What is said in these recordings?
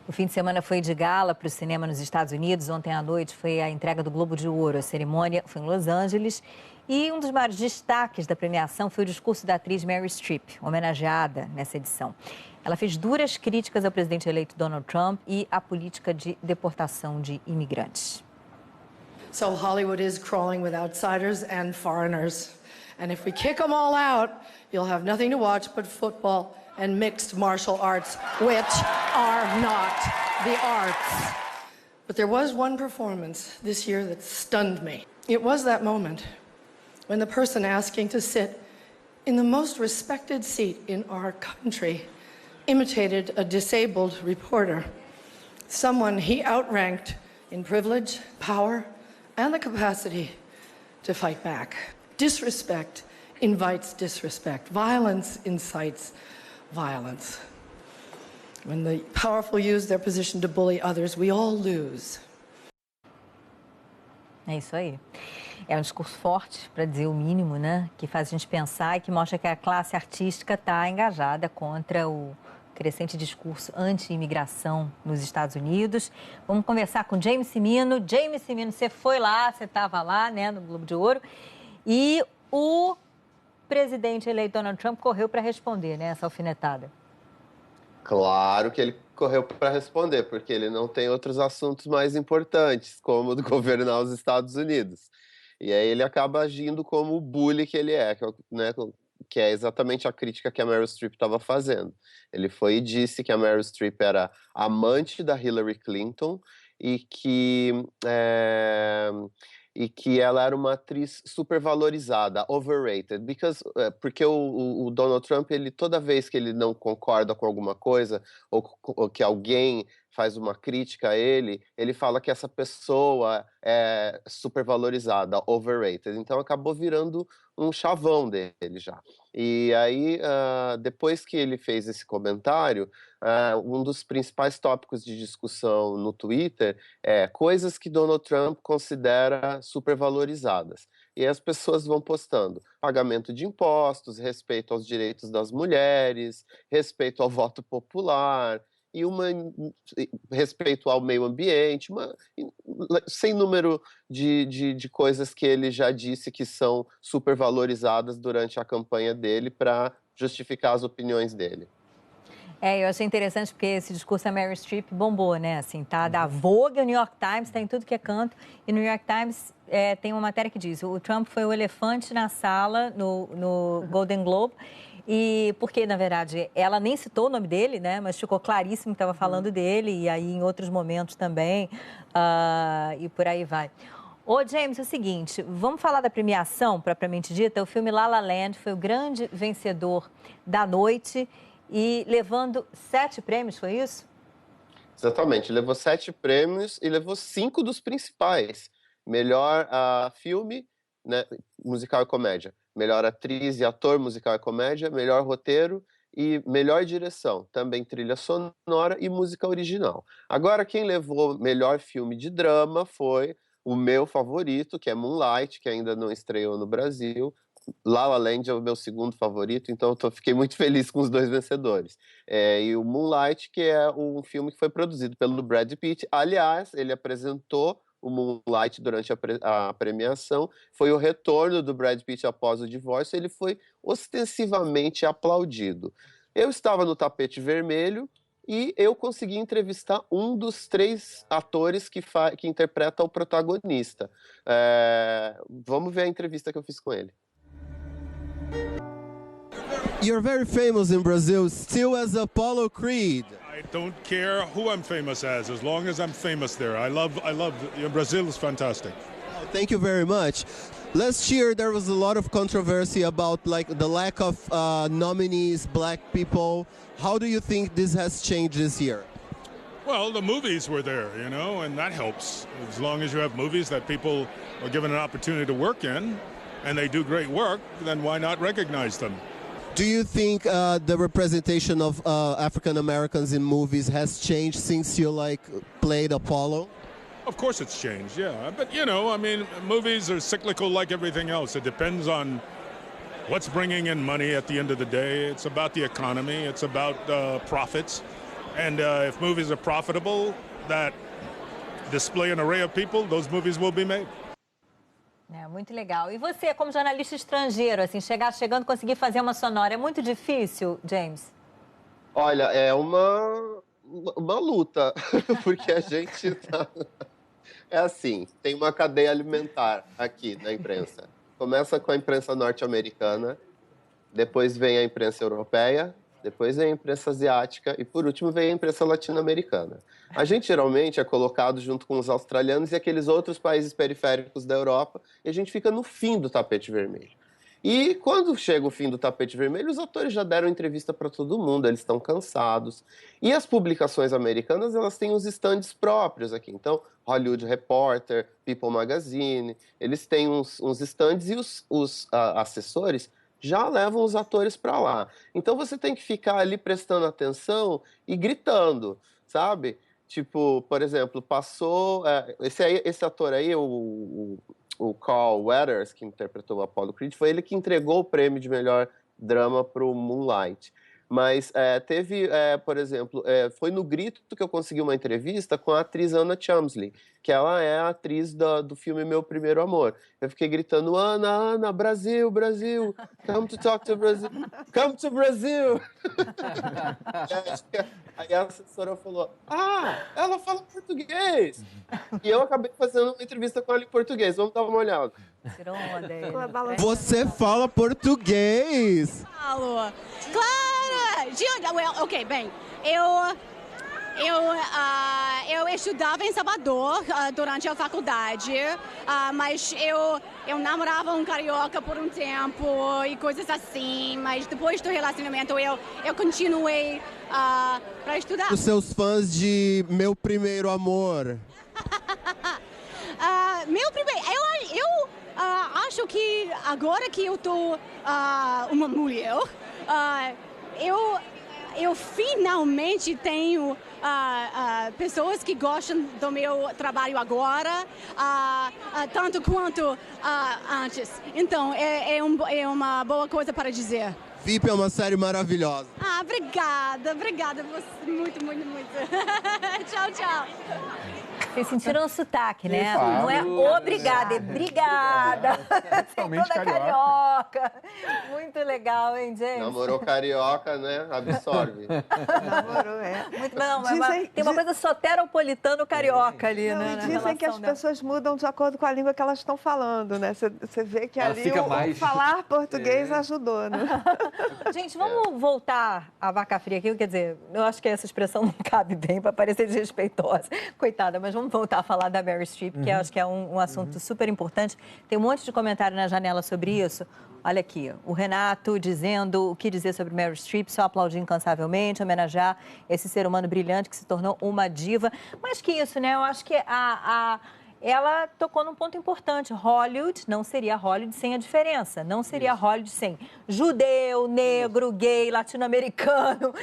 O fim de semana foi de gala para o cinema nos Estados Unidos. Ontem à noite foi a entrega do Globo de Ouro. A cerimônia foi em Los Angeles. E um dos maiores destaques da premiação foi o discurso da atriz Meryl Streep, homenageada nessa edição. Ela fez duras críticas ao presidente eleito Donald Trump e à política de deportação de imigrantes. So Hollywood is crawling with outsiders and foreigners. And if we kick them all out, you'll have nothing to watch but football and mixed martial arts, which are not the arts. But there was one performance this year that stunned me. It was that moment when the person asking to sit in the most respected seat in our country imitated a disabled reporter, someone he outranked in privilege, power, and the capacity to fight back. Disrespect invites disrespect. Violence incites violence. When the powerful use their position to bully others, we all lose. É isso aí. É um discurso forte, para dizer o mínimo, né? Que faz a gente pensar e que mostra que a classe artística está engajada contra o crescente discurso anti-imigração nos Estados Unidos. Vamos conversar com James Cimino. James Cimino, você foi lá, você estava lá, né, no Globo de Ouro. E o presidente eleito Donald Trump correu para responder, né, essa alfinetada. Claro que ele correu para responder, porque ele não tem outros assuntos mais importantes, como o de governar os Estados Unidos. E aí ele acaba agindo como o bully que ele é, né, que é exatamente a crítica que a Meryl Streep estava fazendo. Ele foi e disse que a Meryl Streep era amante da Hillary Clinton e que ela era uma atriz supervalorizada, overrated, porque o Donald Trump, ele, toda vez que ele não concorda com alguma coisa, ou que alguém faz uma crítica a ele fala que essa pessoa é supervalorizada, overrated. Então acabou virando um chavão dele já. E aí, depois que ele fez esse comentário, um dos principais tópicos de discussão no Twitter é coisas que Donald Trump considera supervalorizadas. E as pessoas vão postando pagamento de impostos, respeito aos direitos das mulheres, respeito ao voto popular, e respeito ao meio ambiente, sem número de coisas que ele já disse que são supervalorizadas durante a campanha dele para justificar as opiniões dele. Eu achei interessante porque esse discurso da Meryl Streep bombou, né? Assim, tá da Vogue, o New York Times, tá em tudo que é canto. E no New York Times tem uma matéria que diz: o Trump foi o elefante na sala no Golden Globe. E porque, na verdade, ela nem citou o nome dele, né? Mas ficou claríssimo que estava falando dele, e aí em outros momentos também, e por aí vai. Ô, James, é o seguinte, vamos falar da premiação, propriamente dita. O filme La La Land foi o grande vencedor da noite e levando 7 prêmios, foi isso? Exatamente, levou 7 prêmios e levou 5 dos principais. Melhor filme, né, musical e comédia. Melhor atriz e ator, musical e comédia, melhor roteiro e melhor direção, também trilha sonora e música original. Agora, quem levou melhor filme de drama foi o meu favorito, que é Moonlight, que ainda não estreou no Brasil. La La Land é o meu segundo favorito, então fiquei muito feliz com os 2 vencedores. E o Moonlight, que é um filme que foi produzido pelo Brad Pitt. Aliás, ele apresentou o Moonlight durante a premiação, foi o retorno do Brad Pitt após o divórcio, ele foi ostensivamente aplaudido. Eu estava no tapete vermelho e eu consegui entrevistar um dos 3 atores que interpreta o protagonista. Vamos ver a entrevista que eu fiz com ele. You're very famous in Brazil, still as Apollo Creed. I don't care who I'm famous as long as I'm famous there. I love Brazil is fantastic. Oh, thank you very much. Last year there was a lot of controversy about the lack of nominees, black people. How do you think this has changed this year? Well, the movies were there, and that helps. As long as you have movies that people are given an opportunity to work in, and they do great work, then why not recognize them? Do you think the representation of African Americans in movies has changed since you played Apollo? Of course it's changed, yeah. But, movies are cyclical like everything else. It depends on what's bringing in money at the end of the day. It's about the economy. It's about profits. And if movies are profitable that display an array of people, those movies will be made. É, muito legal. E você, como jornalista estrangeiro, assim, chegando, conseguir fazer uma sonora, é muito difícil, James? Olha, é uma luta, porque a gente tá... É assim, tem uma cadeia alimentar aqui na imprensa. Começa com a imprensa norte-americana, depois vem a imprensa europeia, depois vem a imprensa asiática e, por último, vem a imprensa latino-americana. A gente, geralmente, é colocado junto com os australianos e aqueles outros países periféricos da Europa e a gente fica no fim do tapete vermelho. E quando chega o fim do tapete vermelho, os atores já deram entrevista para todo mundo, eles estão cansados. E as publicações americanas, elas têm os estandes próprios aqui. Então, Hollywood Reporter, People Magazine, eles têm uns estandes e os assessores já levam os atores para lá. Então, você tem que ficar ali prestando atenção e gritando, sabe? Tipo, por exemplo, passou... esse ator aí, o Carl Weathers, que interpretou o Apollo Creed, foi ele que entregou o prêmio de melhor drama para o Moonlight. Mas teve, por exemplo, foi no Grito que eu consegui uma entrevista com a atriz Anna Chumsley, que ela é a atriz do filme Meu Primeiro Amor. Eu fiquei gritando, Ana, Brasil, Brasil, come to talk to Brazil, come to Brazil. Aí a assessora falou, ela fala português. E eu acabei fazendo uma entrevista com ela em português, vamos dar uma olhada. Tirou onda aí. Você fala português? Falo. Claro! Well, ok, bem, eu estudava em Salvador durante a faculdade, mas eu namorava um carioca por um tempo e coisas assim, mas depois do relacionamento eu continuei para estudar. Os seus fãs de Meu Primeiro Amor. Meu primeiro... Eu acho que agora que eu tô uma mulher, eu finalmente tenho pessoas que gostam do meu trabalho agora, tanto quanto antes. Então, é uma boa coisa para dizer. VIP é uma série maravilhosa. Obrigada. Você, muito. Tchau, tchau. Vocês sentiram o sotaque, né? Não é obrigada, é brigada. Totalmente toda carioca. Muito legal, hein, James? Namorou carioca, né? Absorve. Namorou, Muito bom, mas tem uma coisa soteropolitano-carioca ali, não, né? E dizem que as pessoas mudam de acordo com a língua que elas estão falando, né? Você vê que ali o falar português ajudou, né? Gente, vamos voltar à vaca fria aqui. Quer dizer, eu acho que essa expressão não cabe bem para parecer desrespeitosa. Coitada, mas vamos voltar a falar da Meryl Streep, que eu acho que é um assunto super importante. Tem um monte de comentário na janela sobre isso. Olha aqui, o Renato dizendo o que dizer sobre Meryl Streep, só aplaudir incansavelmente, homenagear esse ser humano brilhante que se tornou uma diva. Mais que isso, né? Eu acho que ela tocou num ponto importante. Hollywood não seria Hollywood sem a diferença. Não seria Hollywood sem judeu, negro, gay, latino-americano,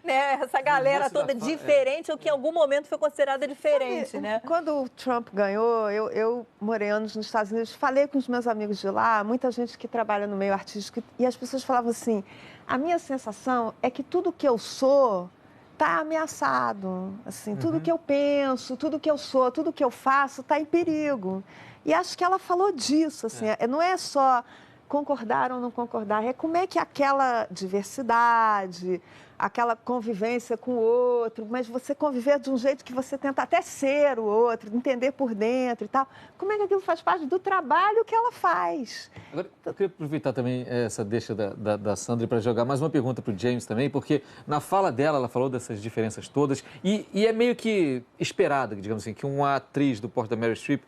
né? Essa galera toda diferente, ou que em algum momento foi considerada diferente, né? Quando o Trump ganhou, eu morei anos nos Estados Unidos, falei com os meus amigos de lá, muita gente que trabalha no meio artístico, e as pessoas falavam assim, a minha sensação é que tudo que eu sou está ameaçado, assim, tudo que eu penso, tudo que eu sou, tudo que eu faço está em perigo. E acho que ela falou disso, assim, não é só concordar ou não concordar, é como é que aquela diversidade, aquela convivência com o outro, mas você conviver de um jeito que você tenta até ser o outro, entender por dentro e tal, como é que aquilo faz parte do trabalho que ela faz? Agora, eu queria aproveitar também essa deixa da Sandra para jogar mais uma pergunta para o James também, porque na fala dela, ela falou dessas diferenças todas e é meio que esperado, digamos assim, que uma atriz do porte da Meryl Streep,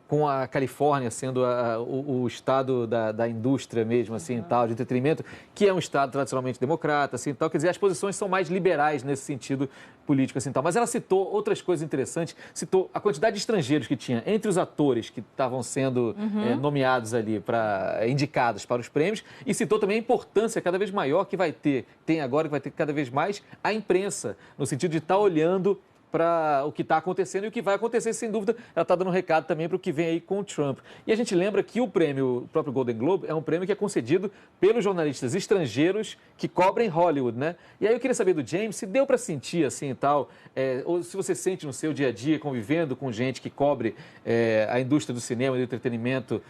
com a Califórnia sendo o estado da indústria mesmo, assim, tal, de entretenimento, que é um estado tradicionalmente democrata, assim, tal, quer dizer, as posições são mais liberais nesse sentido político, assim, tal. Mas ela citou outras coisas interessantes, citou a quantidade de estrangeiros que tinha entre os atores que estavam sendo nomeados ali, indicados para os prêmios, e citou também a importância cada vez maior que vai ter cada vez mais, a imprensa, no sentido de estar olhando para o que está acontecendo e o que vai acontecer, sem dúvida. Ela está dando um recado também para o que vem aí com o Trump. E a gente lembra que o prêmio, o próprio Golden Globe, é um prêmio que é concedido pelos jornalistas estrangeiros que cobrem Hollywood, né? E aí eu queria saber do James se deu para sentir assim e tal, ou se você sente no seu dia a dia, convivendo com gente que cobre a indústria do cinema e do entretenimento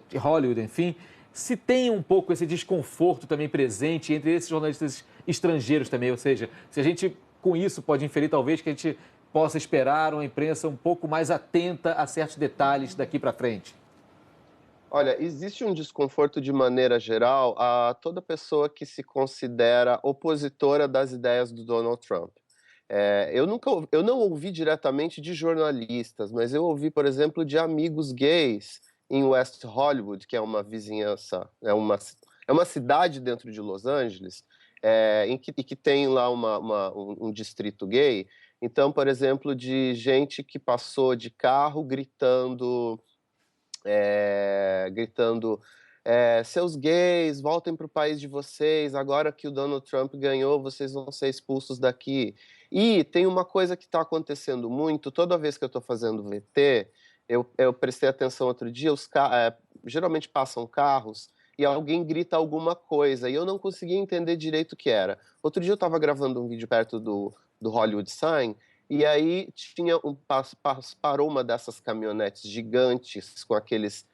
de Hollywood, enfim, se tem um pouco esse desconforto também presente entre esses jornalistas estrangeiros também, ou seja, se a gente com isso pode inferir talvez que a gente possa esperar uma imprensa um pouco mais atenta a certos detalhes daqui para frente. Olha, existe um desconforto de maneira geral a toda pessoa que se considera opositora das ideias do Donald Trump. Eu não ouvi diretamente de jornalistas, mas eu ouvi, por exemplo, de amigos gays em West Hollywood, que é uma vizinhança, é uma cidade dentro de Los Angeles, que tem lá um distrito gay. Então, por exemplo, de gente que passou de carro gritando, seus gays, voltem para o país de vocês, agora que o Donald Trump ganhou, vocês vão ser expulsos daqui. E tem uma coisa que está acontecendo muito, toda vez que eu estou fazendo VT, eu prestei atenção outro dia, geralmente passam carros, e alguém grita alguma coisa, e eu não conseguia entender direito o que era. Outro dia eu estava gravando um vídeo perto do Hollywood Sign, e aí parou uma dessas caminhonetes gigantes com aqueles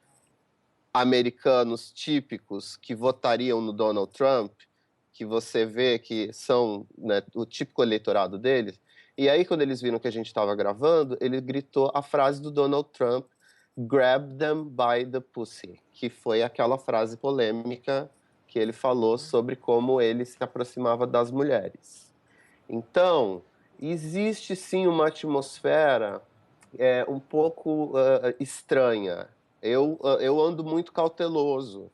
americanos típicos que votariam no Donald Trump, que você vê que são, né, o típico eleitorado deles. E aí, quando eles viram que a gente estava gravando, ele gritou a frase do Donald Trump, "Grab them by the pussy", que foi aquela frase polêmica que ele falou sobre como ele se aproximava das mulheres. Então, existe sim uma atmosfera um pouco estranha. Eu ando muito cauteloso.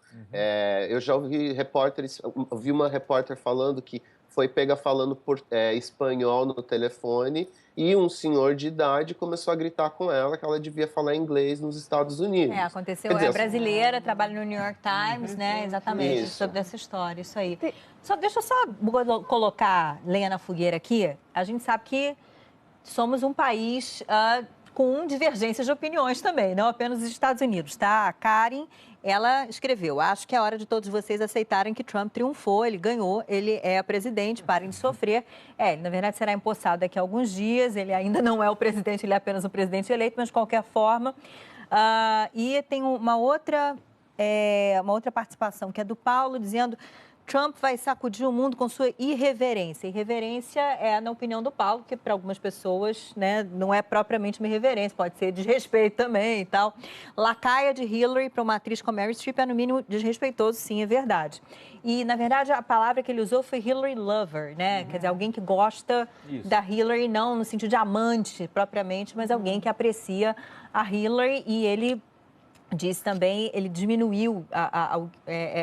Eu já ouvi uma repórter falando que foi pega falando espanhol no telefone e um senhor de idade começou a gritar com ela que ela devia falar inglês nos Estados Unidos. Aconteceu, é brasileira, trabalha no New York Times, né? Exatamente, Isso. sobre essa história, isso aí. Deixa eu só colocar lenha na fogueira aqui. A gente sabe que somos um país com divergências de opiniões também, não apenas os Estados Unidos, tá? A Karen, ela escreveu, acho que é hora de todos vocês aceitarem que Trump triunfou, ele ganhou, ele é presidente, parem de sofrer. Ele, na verdade, será empossado daqui a alguns dias, ele ainda não é o presidente, ele é apenas um presidente eleito, mas de qualquer forma. E tem uma outra participação, que é do Paulo, dizendo: Trump vai sacudir o mundo com sua irreverência. Irreverência é, na opinião do Paulo, que para algumas pessoas, né, não é propriamente uma irreverência, pode ser desrespeito também e tal. Lacaia de Hillary para uma atriz como Meryl Streep é, no mínimo, desrespeitoso, sim, é verdade. E, na verdade, a palavra que ele usou foi Hillary lover, né? Quer dizer, alguém que gosta da Hillary, não no sentido de amante propriamente, mas alguém que aprecia a Hillary. E ele disse também, ele diminuiu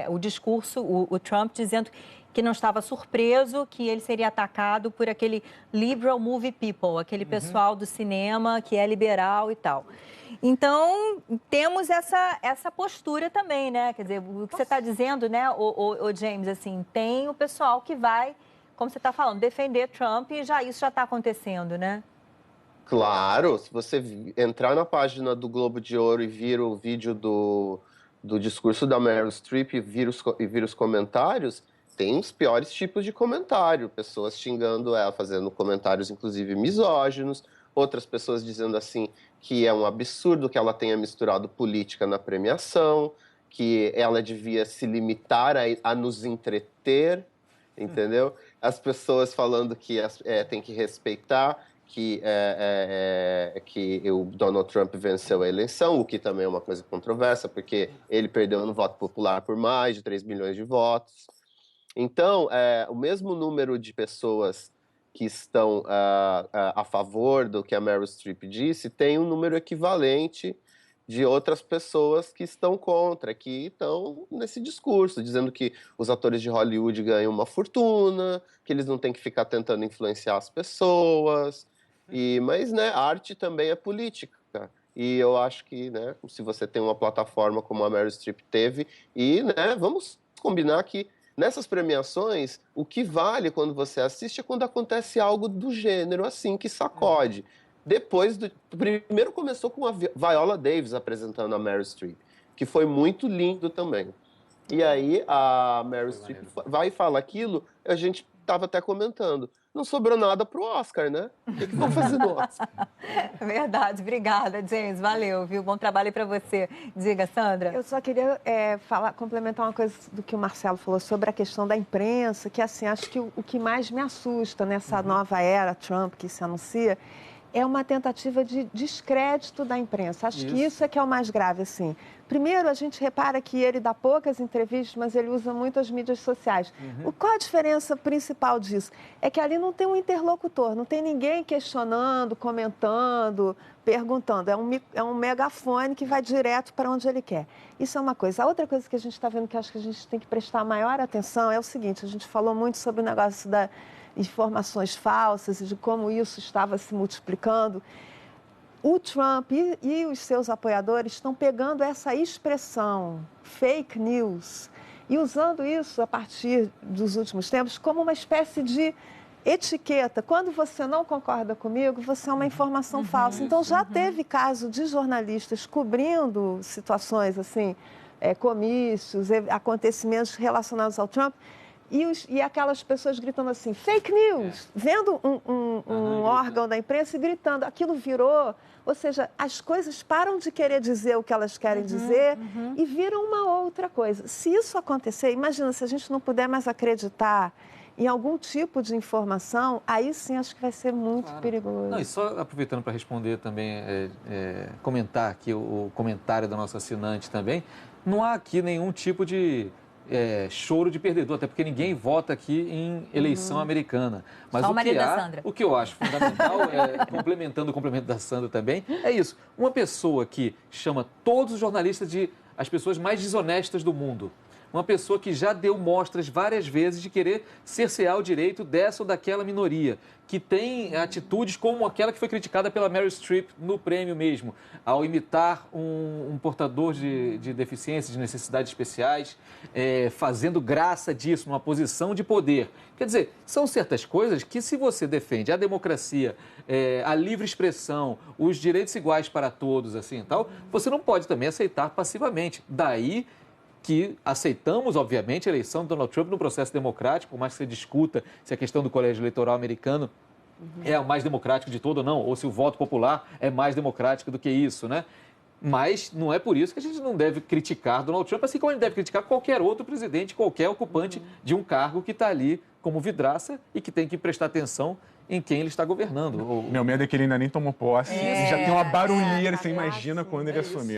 o discurso, o Trump, dizendo que não estava surpreso que ele seria atacado por aquele liberal movie people, aquele pessoal do cinema que é liberal e tal. Então, temos essa postura também, né? Quer dizer, o que você está dizendo, né, o James, assim, tem o pessoal que vai, como você está falando, defender Trump e isso já está acontecendo, né? Claro, se você entrar na página do Globo de Ouro e vir o vídeo do discurso da Meryl Streep e vir os comentários, tem os piores tipos de comentário. Pessoas xingando ela, fazendo comentários, inclusive, misóginos. Outras pessoas dizendo, assim, que é um absurdo que ela tenha misturado política na premiação, que ela devia se limitar a nos entreter, entendeu? As pessoas falando que tem que respeitar que o Donald Trump venceu a eleição, o que também é uma coisa controversa, porque ele perdeu no voto popular por mais de 3 milhões de votos. Então, o mesmo número de pessoas que estão a favor do que a Meryl Streep disse, tem um número equivalente de outras pessoas que estão contra, que estão nesse discurso, dizendo que os atores de Hollywood ganham uma fortuna, que eles não têm que ficar tentando influenciar as pessoas. Mas, né, arte também é política. E eu acho que, né, se você tem uma plataforma como a Meryl Streep teve, e, né, vamos combinar que nessas premiações, o que vale quando você assiste é quando acontece algo do gênero, assim, que sacode. Primeiro começou com a Viola Davis apresentando a Meryl Streep, que foi muito lindo também. E aí a Meryl Streep vai e fala aquilo, a gente estava até comentando. Não sobrou nada pro Oscar, né? O que vão fazer no Oscar? Verdade, obrigada, James. Valeu, viu? Bom trabalho aí para você. Diga, Sandra. Eu só queria complementar uma coisa do que o Marcelo falou sobre a questão da imprensa, que assim, acho que o que mais me assusta nessa nova era Trump que se anuncia é uma tentativa de descrédito da imprensa. Acho que isso é que é o mais grave, assim. Primeiro, a gente repara que ele dá poucas entrevistas, mas ele usa muito as mídias sociais. Qual a diferença principal disso? É que ali não tem um interlocutor, não tem ninguém questionando, comentando, perguntando. É um megafone que vai direto para onde ele quer. Isso é uma coisa. A outra coisa que a gente está vendo que acho que a gente tem que prestar maior atenção é o seguinte, a gente falou muito sobre o negócio da informações falsas e de como isso estava se multiplicando. O Trump e os seus apoiadores estão pegando essa expressão, fake news, e usando isso a partir dos últimos tempos como uma espécie de etiqueta. Quando você não concorda comigo, você é uma informação falsa. Então, já teve caso de jornalistas cobrindo situações assim, comícios, acontecimentos relacionados ao Trump, e aquelas pessoas gritando assim, fake news, vendo um órgão da imprensa e gritando. Aquilo virou, ou seja, as coisas param de querer dizer o que elas querem dizer e viram uma outra coisa. Se isso acontecer, imagina, se a gente não puder mais acreditar em algum tipo de informação, aí sim acho que vai ser muito perigoso. Não, e só aproveitando para responder também, comentar aqui o comentário da nossa assinante também, não há aqui nenhum tipo de choro de perdedor, até porque ninguém vota aqui em eleição americana. Mas só o que eu acho fundamental, complementando o complemento da Sandra também, é isso. Uma pessoa que chama todos os jornalistas de as pessoas mais desonestas do mundo. Uma pessoa que já deu mostras várias vezes de querer cercear o direito dessa ou daquela minoria, que tem atitudes como aquela que foi criticada pela Meryl Streep no prêmio mesmo, ao imitar um portador de deficiência, de necessidades especiais, fazendo graça disso, numa posição de poder. Quer dizer, são certas coisas que, se você defende a democracia, a livre expressão, os direitos iguais para todos, assim e tal, você não pode também aceitar passivamente. Daí que aceitamos, obviamente, a eleição de Donald Trump no processo democrático, por mais que você discuta se a questão do colégio eleitoral americano é a mais democrática de todo ou não, ou se o voto popular é mais democrático do que isso, né? Mas não é por isso que a gente não deve criticar Donald Trump, assim como a gente deve criticar qualquer outro presidente, qualquer ocupante de um cargo que está ali como vidraça e que tem que prestar atenção em quem ele está governando. Meu medo é que ele ainda nem tomou posse e já tem uma barulheira, você imagina quando ele assumir.